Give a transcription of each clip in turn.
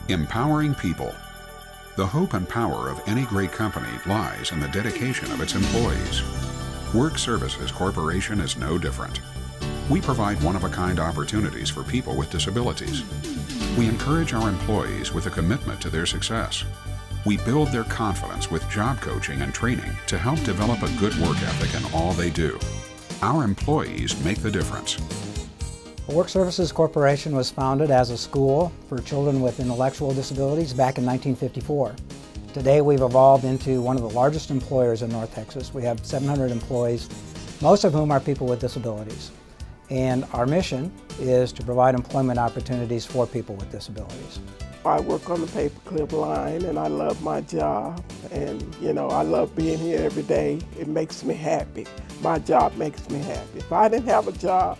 Empowering people. The hope and power of any great company lies in the dedication of its employees. Work Services Corporation is no different. We provide one-of-a-kind opportunities for people with disabilities. We encourage our employees with a commitment to their success. We build their confidence with job coaching and training to help develop a good work ethic in all they do. Our employees make the difference. Work Services Corporation was founded as a school for children with intellectual disabilities back in 1954. Today we've evolved into one of the largest employers in North Texas. We have 700 employees, most of whom are people with disabilities. And our mission is to provide employment opportunities for people with disabilities. I work on the paperclip line and I love my job, and I love being here every day. It makes me happy. My job makes me happy. If I didn't have a job,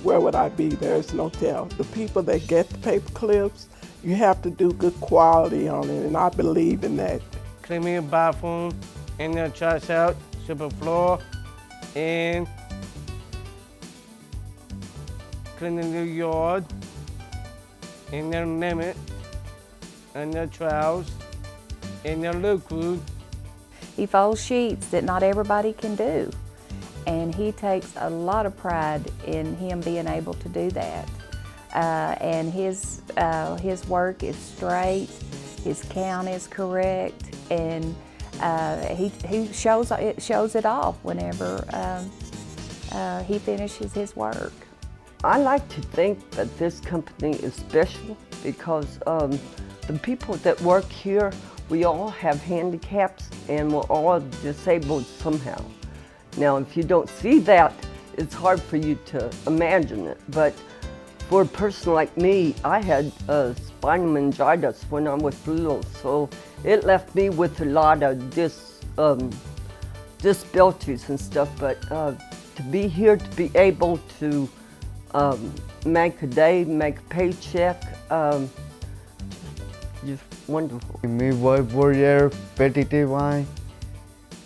where would I be? There's no tell. The people that get the paper clips, you have to do good quality on it, and I believe in that. Cleaning the bathroom, in the trash out, sweep the floor, and cleaning the yard, in the limit, and the trowels, and the liquid. He folds sheets that not everybody can do. And he takes a lot of pride in him being able to do that. And his work is straight, his count is correct, and he shows it off whenever he finishes his work. I like to think that this company is special because the people that work here, we all have handicaps and we're all disabled somehow. Now, if you don't see that, it's hard for you to imagine it. But for a person like me, I had spinal meningitis when I was little, so it left me with a lot of disabilities and stuff. But to be here, to be able to make a day, make a paycheck, just wonderful. Me voy por el petitivai,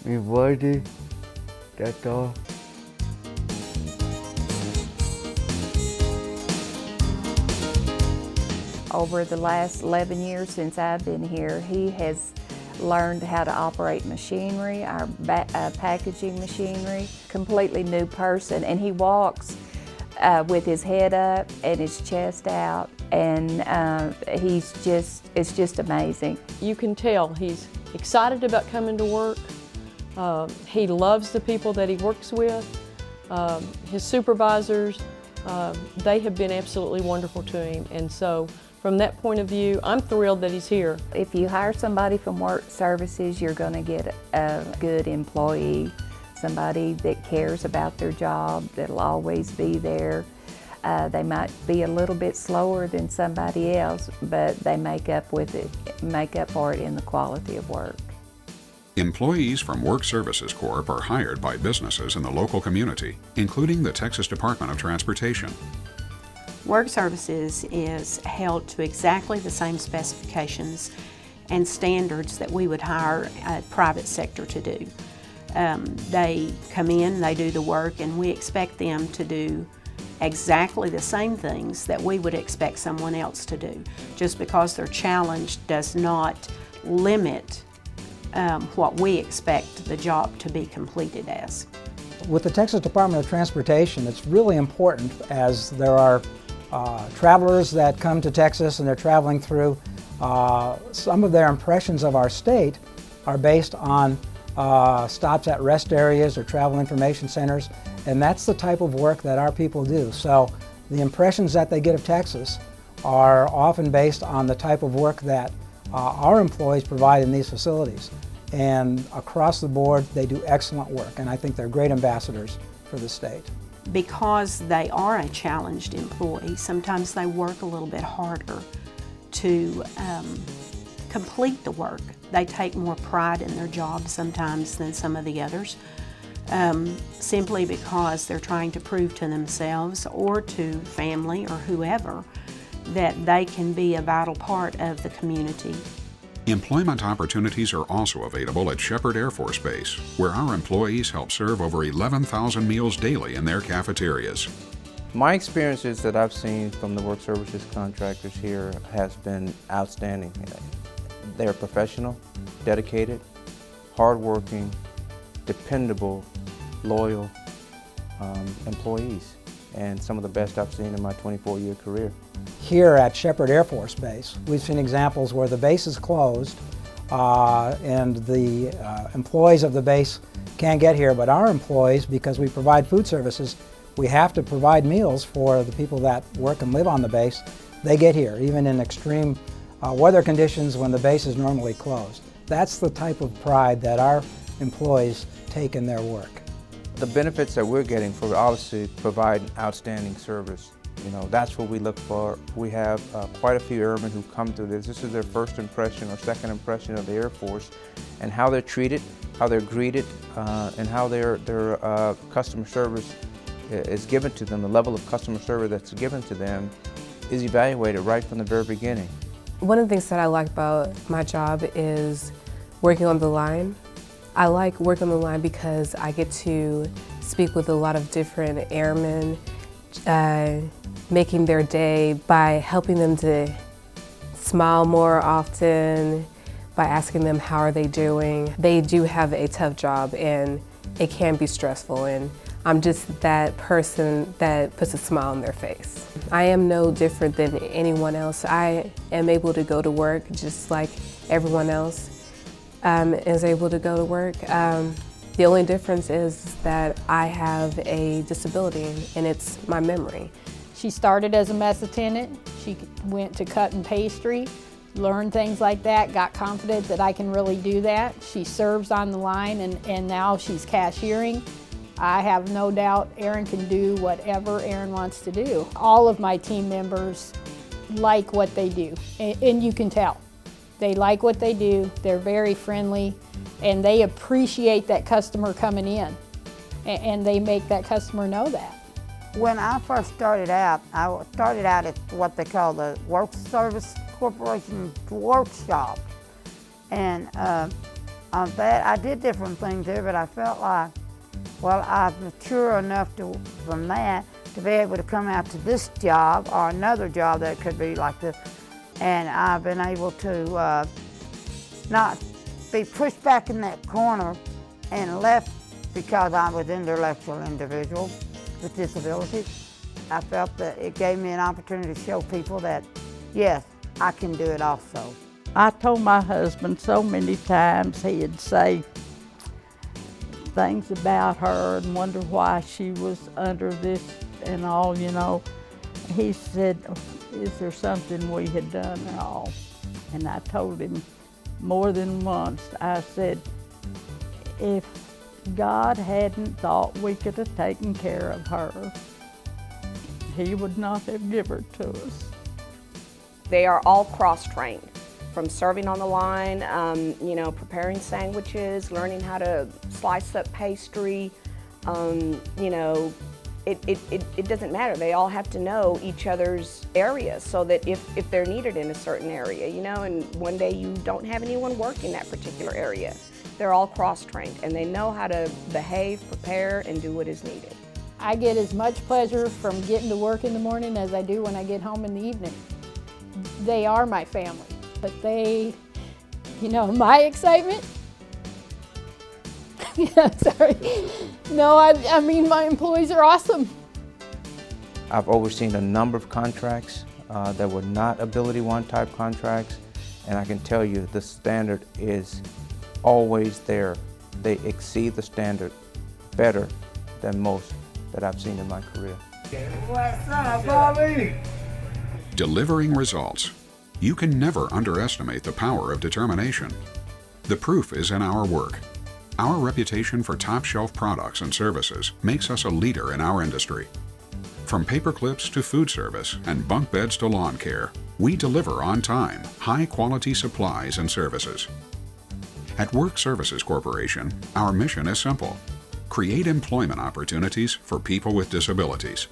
me voy. That's all. Over the last 11 years since I've been here, he has learned how to operate machinery, our packaging machinery, completely new person, and he walks with his head up and his chest out, and it's just amazing. You can tell he's excited about coming to work. He loves the people that he works with. His supervisors, they have been absolutely wonderful to him. And so from that point of view, I'm thrilled that he's here. If you hire somebody from Work Services, you're going to get a good employee, somebody that cares about their job, that'll always be there. They might be a little bit slower than somebody else, but they make up for it in the quality of work. Employees from Work Services Corp are hired by businesses in the local community, including the Texas Department of Transportation. Work Services is held to exactly the same specifications and standards that we would hire a private sector to do. They come in, they do the work, and we expect them to do exactly the same things that we would expect someone else to do. Just because they're challenged does not limit what we expect the job to be completed as. With the Texas Department of Transportation, it's really important, as there are travelers that come to Texas and they're traveling through, some of their impressions of our state are based on stops at rest areas or travel information centers, and that's the type of work that our people do. So the impressions that they get of Texas are often based on the type of work that our employees provide in these facilities. And across the board, they do excellent work, and I think they're great ambassadors for the state. Because they are a challenged employee, sometimes they work a little bit harder to complete the work. They take more pride in their job sometimes than some of the others, simply because they're trying to prove to themselves or to family or whoever that they can be a vital part of the community. Employment opportunities are also available at Shepherd Air Force Base, where our employees help serve over 11,000 meals daily in their cafeterias. My experiences that I've seen from the work services contractors here has been outstanding. They're professional, dedicated, hardworking, dependable, loyal employees, and some of the best I've seen in my 24-year career. Here at Shepherd Air Force Base, we've seen examples where the base is closed and the employees of the base can't get here, but our employees, because we provide food services, we have to provide meals for the people that work and live on the base. They get here, even in extreme weather conditions when the base is normally closed. That's the type of pride that our employees take in their work. The benefits that we're getting for obviously providing outstanding service, that's what we look for. We have quite a few airmen who come through this. This is their first impression or second impression of the Air Force, and how they're treated, how they're greeted, and how their customer service is given to them. The level of customer service that's given to them is evaluated right from the very beginning. One of the things that I like about my job is working on the line. I like working on the line because I get to speak with a lot of different airmen, making their day by helping them to smile more often, by asking them how are they doing. They do have a tough job and it can be stressful, and I'm just that person that puts a smile on their face. I am no different than anyone else. I am able to go to work just like everyone else is able to go to work. The only difference is that I have a disability, and it's my memory. She started as a mess attendant. She went to cut and pastry, learned things like that, got confident that I can really do that. She serves on the line, and now she's cashiering. I have no doubt Erin can do whatever Erin wants to do. All of my team members like what they do, and you can tell. They like what they do, they're very friendly, and they appreciate that customer coming in, and they make that customer know that. When I first started out, I started out at what they call the Work Service Corporation workshop. And on that, I did different things there, but I felt like, well, I'm mature enough from that to be able to come out to this job or another job that could be like this. And I've been able to not be pushed back in that corner and left because I was an intellectual individual with disabilities. I felt that it gave me an opportunity to show people that, yes, I can do it also. I told my husband so many times he'd say things about her and wonder why she was under this and all, He said, is there something we had done wrong? And I told him more than once, I said, if God hadn't thought we could have taken care of her, He would not have given her to us. They are all cross-trained, from serving on the line, preparing sandwiches, learning how to slice up pastry, It doesn't matter. They all have to know each other's areas so that if they're needed in a certain area, and one day you don't have anyone working that particular area, they're all cross-trained and they know how to behave, prepare, and do what is needed. I get as much pleasure from getting to work in the morning as I do when I get home in the evening. They are my family, but they, my excitement, sorry. No, I mean, my employees are awesome. I've overseen a number of contracts that were not Ability One type contracts, and I can tell you the standard is always there. They exceed the standard better than most that I've seen in my career. What's up, Bobby? Delivering results. You can never underestimate the power of determination. The proof is in our work. Our reputation for top-shelf products and services makes us a leader in our industry. From paper clips to food service and bunk beds to lawn care, we deliver on time, high-quality supplies and services. At Work Services Corporation, our mission is simple: create employment opportunities for people with disabilities.